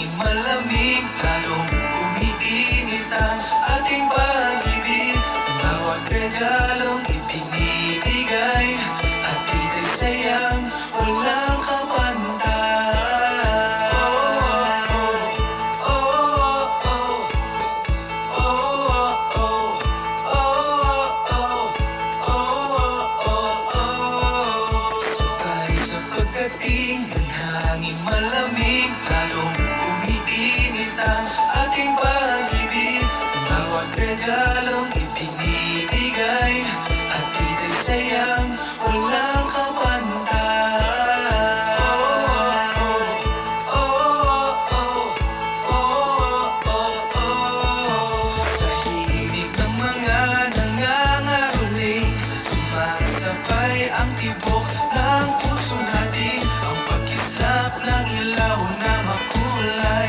hanging malamig, lalong umiinit ang ating pag-ibig. Bawat regalong ibinibigay, hatid ay sayang, walang kapantay. Sabay sa pagdating ng hanging malamig, lalong umiinit ang ating pag-ibig. Bawat regalong ibinibigay, hatid ay sayang, walang kapantay. Sa himig ng mga nangangaroling, sumasabay ang tibok ng puso natin, ang pag-islap ng ilaw na makulay.